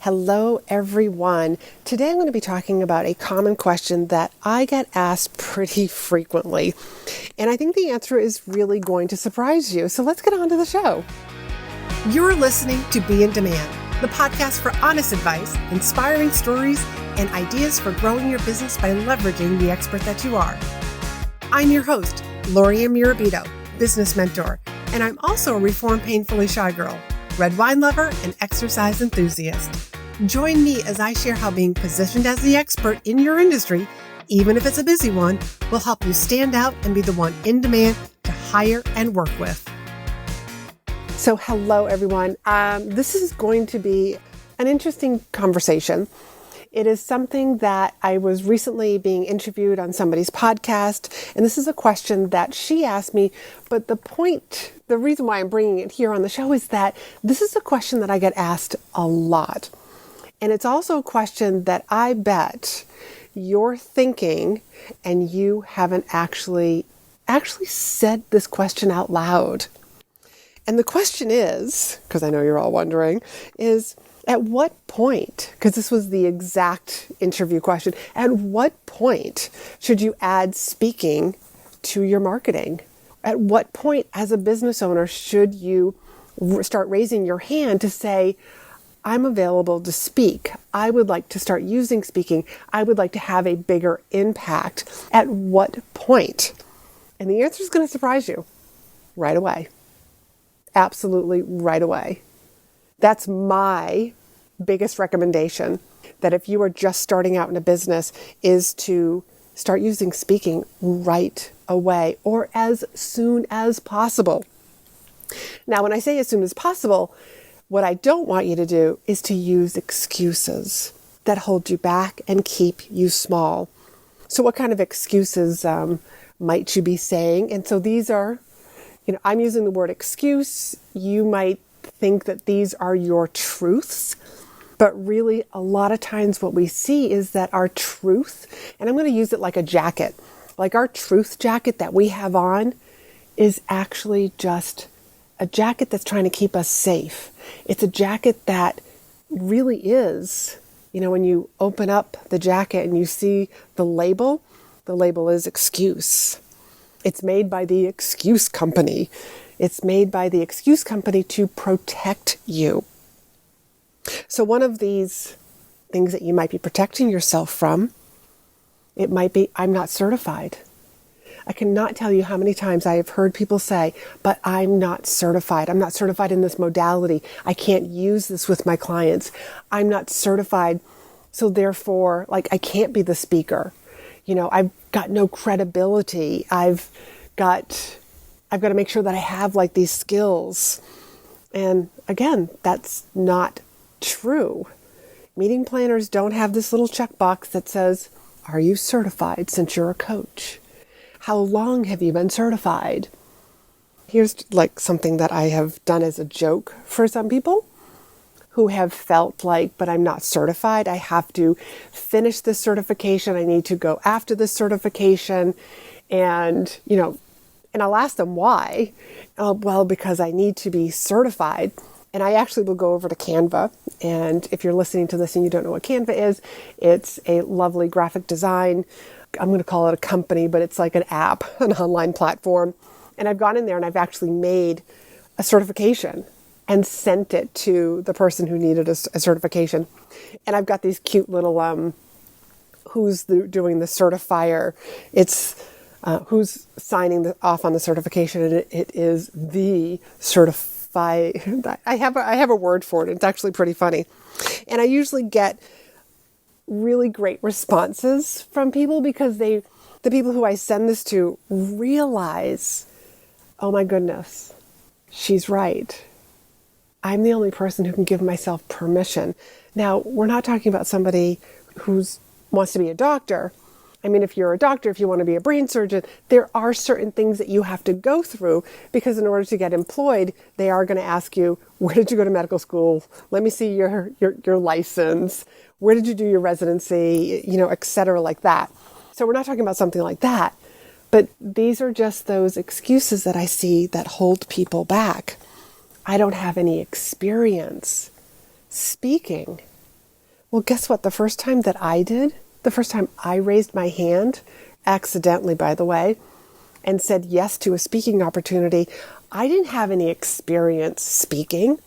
Hello, everyone. Today I'm going to be talking about a common question that I get asked pretty frequently. And I think the answer is really going to surprise you. So let's get on to the show. You're listening to Be in Demand, the podcast for honest advice, inspiring stories, and ideas for growing your business by leveraging the expert that you are. I'm your host, Laurie-Ann, business mentor, and I'm also a reformed painfully shy girl, red wine lover, and exercise enthusiast. Join me as I share how being positioned as the expert in your industry, even if it's a busy one, will help you stand out and be the one in demand to hire and work with. So hello, everyone. This is going to be an interesting conversation. It is something that I was recently being interviewed on somebody's podcast, and this is a question that she asked me, but the reason why I'm bringing it here on the show is that this is a question that I get asked a lot. And it's also a question that I bet you're thinking and you haven't actually said this question out loud. And the question is, because I know you're all wondering, is at what point, because this was the exact interview question, at what point should you add speaking to your marketing? At what point as a business owner should you start raising your hand to say, I'm available to speak. I would like to start using speaking. I would like to have a bigger impact. At what point? And the answer is going to surprise you right away. Absolutely right away. That's my biggest recommendation, that if you are just starting out in a business, is to start using speaking right away or as soon as possible. Now, when I say as soon as possible, what I don't want you to do is to use excuses that hold you back and keep you small. So what kind of excuses might you be saying? And so these are, I'm using the word excuse. You might think that these are your truths, but really a lot of times what we see is that our truth, and I'm going to use it like a jacket, like our truth jacket that we have on is actually just a jacket that's trying to keep us safe. It's a jacket that really is, when you open up the jacket and you see the label is excuse. It's made by the excuse company. It's made by the excuse company to protect you. So one of these things that you might be protecting yourself from, it might be, I'm not certified. I cannot tell you how many times I have heard people say, but I'm not certified. I'm not certified in this modality. I can't use this with my clients. I'm not certified. So therefore, I can't be the speaker. I've got no credibility. I've got to make sure that I have these skills. And again, that's not true. Meeting planners don't have this little checkbox that says, are you certified since you're a coach? How long have you been certified? Here's something that I have done as a joke for some people who have felt but I'm not certified. I have to finish this certification. I need to go after this certification. And, and I'll ask them why. Well, because I need to be certified. And I actually will go over to Canva. And if you're listening to this and you don't know what Canva is, it's a lovely graphic design. I'm going to call it a company, but it's like an app, an online platform. And I've gone in there and I've actually made a certification and sent it to the person who needed a certification. And I've got these cute little, who's doing the certifier. It's who's signing off on the certification. And it is the certify. I have a word for it. It's actually pretty funny. And I usually get really great responses from people because the people who I send this to realize, oh my goodness, she's right. I'm the only person who can give myself permission. Now, we're not talking about somebody who wants to be a doctor. I mean, if you're a doctor, if you want to be a brain surgeon, there are certain things that you have to go through because in order to get employed, they are going to ask you, where did you go to medical school? Let me see your license. Where did you do your residency? Et cetera, like that. So we're not talking about something like that. But these are just those excuses that I see that hold people back. I don't have any experience speaking. Well, guess what? The first time I raised my hand, accidentally, by the way, and said yes to a speaking opportunity, I didn't have any experience speaking.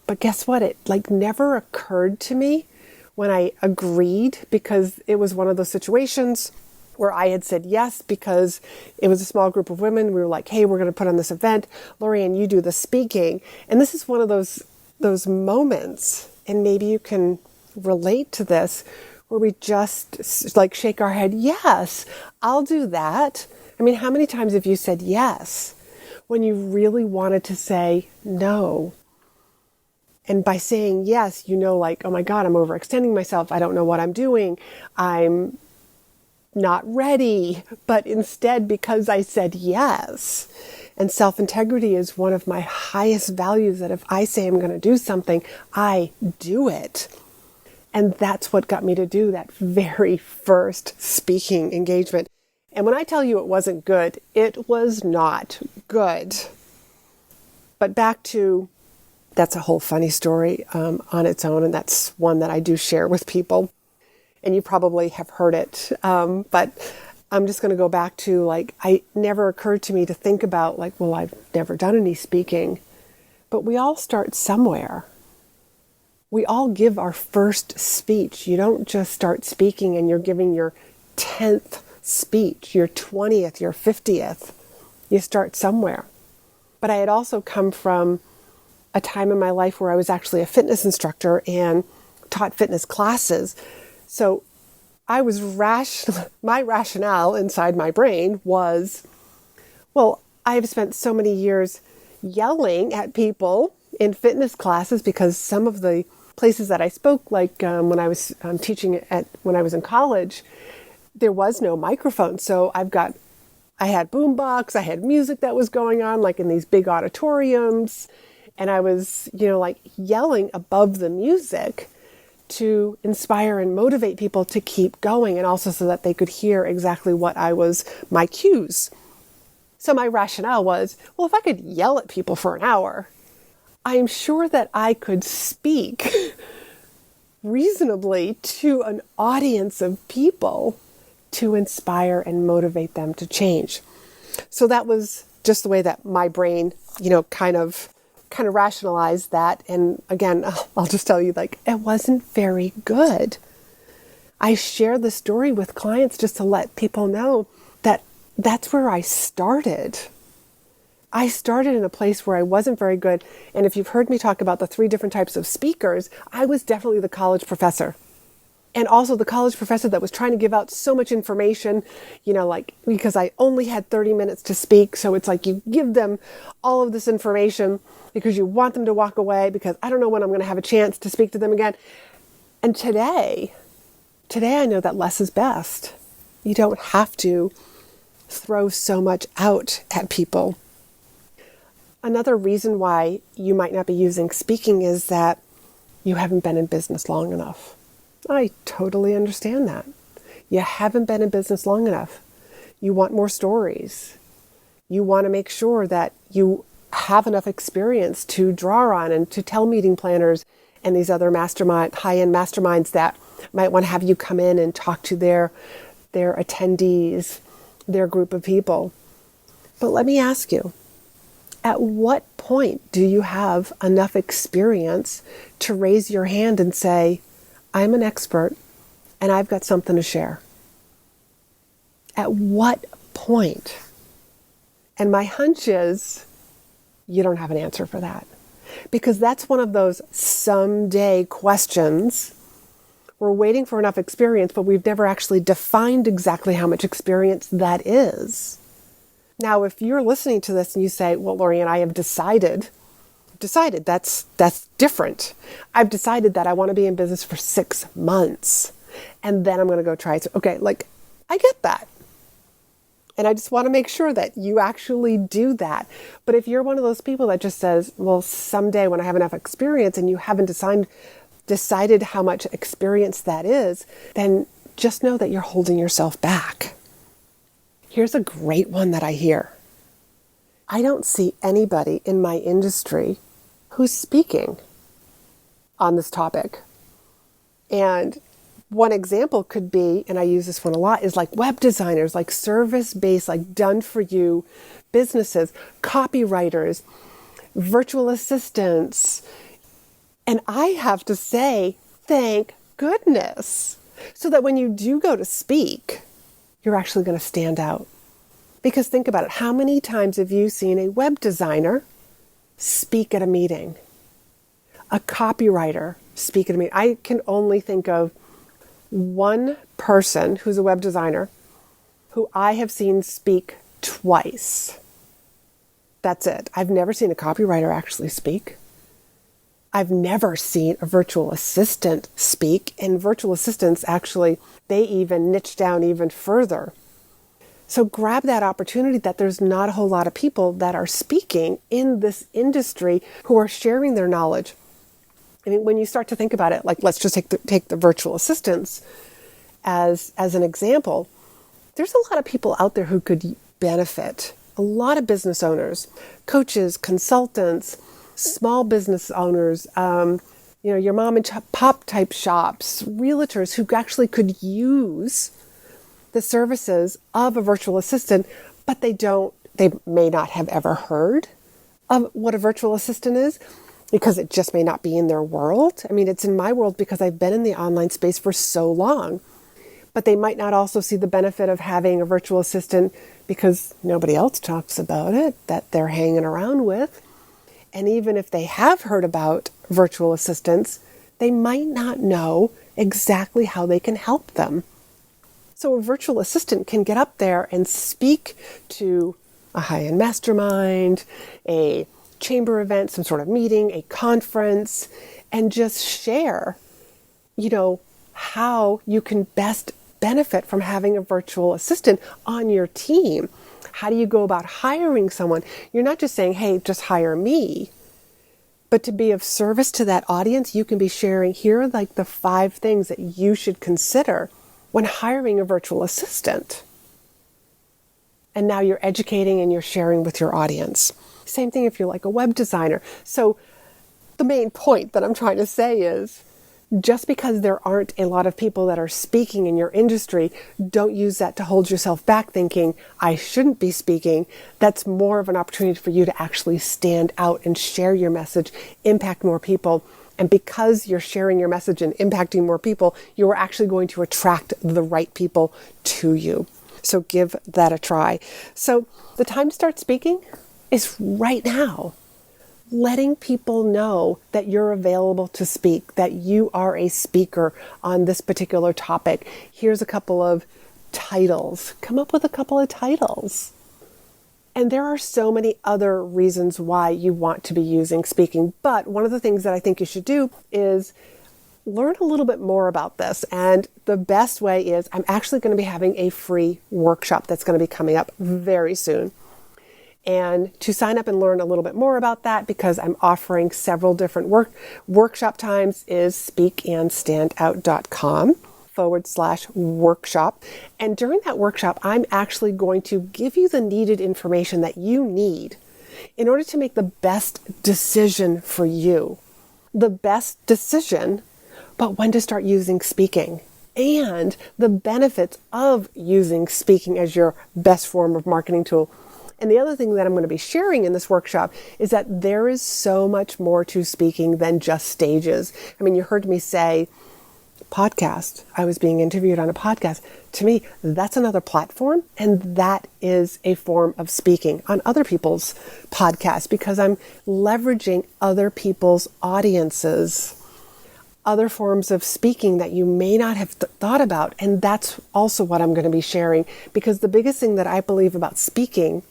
But guess what? It never occurred to me when I agreed, because it was one of those situations where I had said yes because it was a small group of women. We were like, hey, we're going to put on this event. Laurie-Ann, you do the speaking. And this is one of those moments, and maybe you can relate to this, where we just shake our head, yes, I'll do that. I mean, how many times have you said yes when you really wanted to say no? And by saying yes, oh my God, I'm overextending myself. I don't know what I'm doing. I'm not ready. But instead, because I said yes, and self-integrity is one of my highest values, that if I say I'm going to do something, I do it. And that's what got me to do that very first speaking engagement. And when I tell you it wasn't good, it was not good. But back to, that's a whole funny story on its own, and that's one that I do share with people. And you probably have heard it. But I'm just going to go back to, it never occurred to me to think about, well, I've never done any speaking. But we all start somewhere. We all give our first speech. You don't just start speaking and you're giving your 10th speech, your 20th, your 50th. You start somewhere. But I had also come from a time in my life where I was actually a fitness instructor and taught fitness classes. So I was my rationale inside my brain was, well, I have spent so many years yelling at people in fitness classes, because some of the places that I spoke, when I was teaching when I was in college, there was no microphone. So I had boombox, I had music that was going on, in these big auditoriums. And I was, yelling above the music to inspire and motivate people to keep going, and also so that they could hear exactly what my cues. So my rationale was, well, if I could yell at people for an hour, I am sure that I could speak reasonably to an audience of people to inspire and motivate them to change. So that was just the way that my brain, kind of rationalized that. And again, I'll just tell you, it wasn't very good. I share the story with clients just to let people know that that's where I started. I started in a place where I wasn't very good. And if you've heard me talk about the 3 different types of speakers, I was definitely the college professor. And also the college professor that was trying to give out so much information, because I only had 30 minutes to speak. So it's you give them all of this information because you want them to walk away, because I don't know when I'm going to have a chance to speak to them again. And today I know that less is best. You don't have to throw so much out at people. Another reason why you might not be using speaking is that you haven't been in business long enough. I totally understand that. You haven't been in business long enough. You want more stories. You want to make sure that you have enough experience to draw on and to tell meeting planners and these other high-end masterminds that might want to have you come in and talk to their attendees, their group of people. But let me ask you, at what point do you have enough experience to raise your hand and say, I'm an expert and I've got something to share? At what point? And my hunch is you don't have an answer for that, because that's one of those someday questions. We're waiting for enough experience, but we've never actually defined exactly how much experience that is. Now, if you're listening to this and you say, well, Laurie-Ann, I have decided that's different. I've decided that I want to be in business for 6 months and then I'm going to go try it. Okay, I get that. And I just want to make sure that you actually do that. But if you're one of those people that just says, well, someday when I have enough experience, and you haven't decided how much experience that is, then just know that you're holding yourself back. Here's a great one that I hear. I don't see anybody in my industry who's speaking on this topic. And one example could be, and I use this one a lot, is like web designers, like service-based, like done-for-you businesses, copywriters, virtual assistants. And I have to say, thank goodness, so that when you do go to speak, you're actually going to stand out. Because think about it, how many times have you seen a web designer speak at a meeting? A copywriter speak at a meeting? I can only think of one person who's a web designer who I have seen speak twice. That's it. I've never seen a copywriter actually speak. I've never seen a virtual assistant speak, and virtual assistants actually, they even niche down even further. So grab that opportunity that there's not a whole lot of people that are speaking in this industry who are sharing their knowledge. I mean, when you start to think about it, like let's just take the virtual assistants as an example, there's a lot of people out there who could benefit. A lot of business owners, coaches, consultants, small business owners, your mom and pop type shops, realtors who actually could use the services of a virtual assistant, but they may not have ever heard of what a virtual assistant is because it just may not be in their world. I mean, it's in my world because I've been in the online space for so long, but they might not also see the benefit of having a virtual assistant because nobody else talks about it that they're hanging around with. And even if they have heard about virtual assistants, they might not know exactly how they can help them. So a virtual assistant can get up there and speak to a high-end mastermind, a chamber event, some sort of meeting, a conference, and just share, how you can best benefit from having a virtual assistant on your team. How do you go about hiring someone? You're not just saying, hey, just hire me. But to be of service to that audience, you can be sharing, here are like the 5 things that you should consider when hiring a virtual assistant. And now you're educating and you're sharing with your audience. Same thing if you're like a web designer. So the main point that I'm trying to say is, just because there aren't a lot of people that are speaking in your industry, don't use that to hold yourself back thinking, I shouldn't be speaking. That's more of an opportunity for you to actually stand out and share your message, impact more people. And because you're sharing your message and impacting more people, you're actually going to attract the right people to you. So give that a try. So the time to start speaking is right now. Letting people know that you're available to speak, that you are a speaker on this particular topic. Here's a couple of titles. Come up with a couple of titles. And there are so many other reasons why you want to be using speaking. But one of the things that I think you should do is learn a little bit more about this. And the best way is I'm actually going to be having a free workshop that's going to be coming up very soon. And to sign up and learn a little bit more about that, because I'm offering several different workshop times, is speakandstandout.com/workshop. And during that workshop, I'm actually going to give you the needed information that you need in order to make the best decision for you. The best decision, but when to start using speaking. And the benefits of using speaking as your best form of marketing tool. And the other thing that I'm going to be sharing in this workshop is that there is so much more to speaking than just stages. I mean, you heard me say podcast. I was being interviewed on a podcast. To me, that's another platform, and that is a form of speaking on other people's podcasts because I'm leveraging other people's audiences, other forms of speaking that you may not have thought about. And that's also what I'm going to be sharing, because the biggest thing that I believe about speaking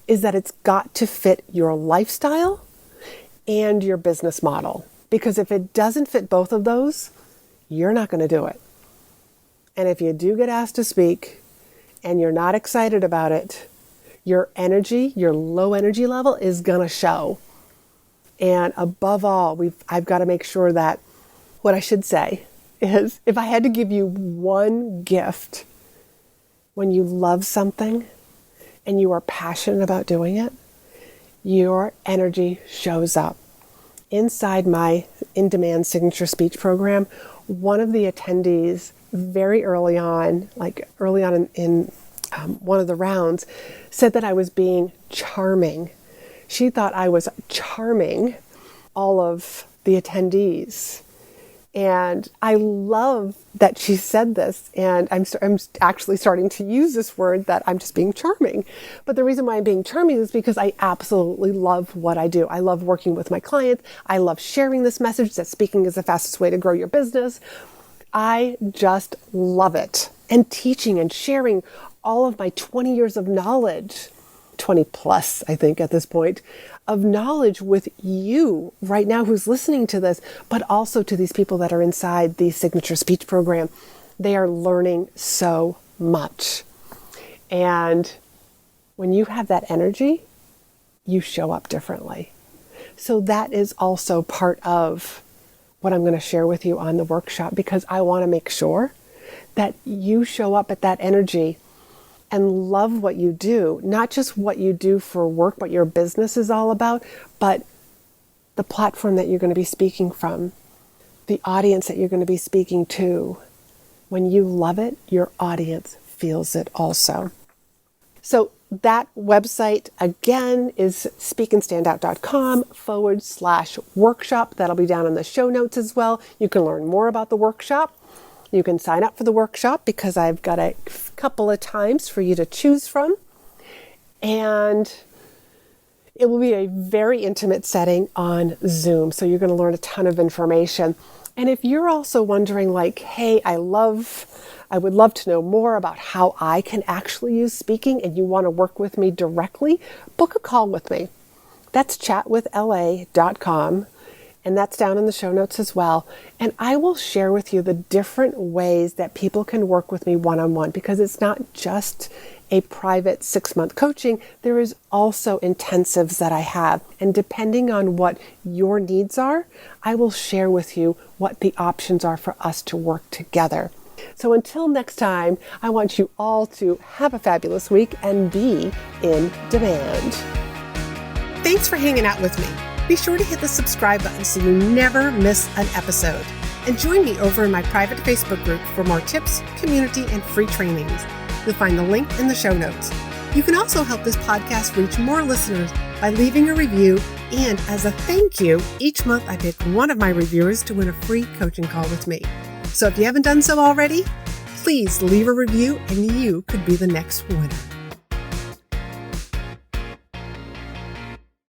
is that it's got to fit your lifestyle and your business model. Because if it doesn't fit both of those, you're not going to do it. And if you do get asked to speak and you're not excited about it, your energy, your low energy level is going to show. And above all, I've got to make sure that what I should say is, if I had to give you one gift when you love something and you are passionate about doing it, your energy shows up. Inside my In-Demand Signature Speech program, one of the attendees very early on, in one of the rounds, said that I was being charming. She thought I was charming all of the attendees. And I love that she said this, and I'm actually starting to use this word, that I'm just being charming. But the reason why I'm being charming is because I absolutely love what I do. I love working with my clients. I love sharing this message that speaking is the fastest way to grow your business. I just love it. And teaching and sharing all of my 20 years of knowledge, 20 plus, I think at this point, of knowledge with you right now who's listening to this, but also to these people that are inside the Signature Speech Program. They are learning so much. And when you have that energy, you show up differently. So that is also part of what I'm going to share with you on the workshop, because I want to make sure that you show up at that energy and love what you do, not just what you do for work, what your business is all about, but the platform that you're going to be speaking from, the audience that you're going to be speaking to. When you love it, your audience feels it also. So that website again is speakandstandout.com/workshop. That'll be down in the show notes as well. You can learn more about the workshop. You can sign up for the workshop because I've got a couple of times for you to choose from. And it will be a very intimate setting on Zoom. So you're going to learn a ton of information. And if you're also wondering hey, I would love to know more about how I can actually use speaking, and you want to work with me directly, book a call with me. That's chatwithla.com. And that's down in the show notes as well. And I will share with you the different ways that people can work with me one-on-one, because it's not just a private 6-month coaching. There is also intensives that I have. And depending on what your needs are, I will share with you what the options are for us to work together. So until next time, I want you all to have a fabulous week and be in demand. Thanks for hanging out with me. Be sure to hit the subscribe button so you never miss an episode. And join me over in my private Facebook group for more tips, community, and free trainings. You'll find the link in the show notes. You can also help this podcast reach more listeners by leaving a review. And as a thank you, each month I pick one of my reviewers to win a free coaching call with me. So if you haven't done so already, please leave a review and you could be the next winner.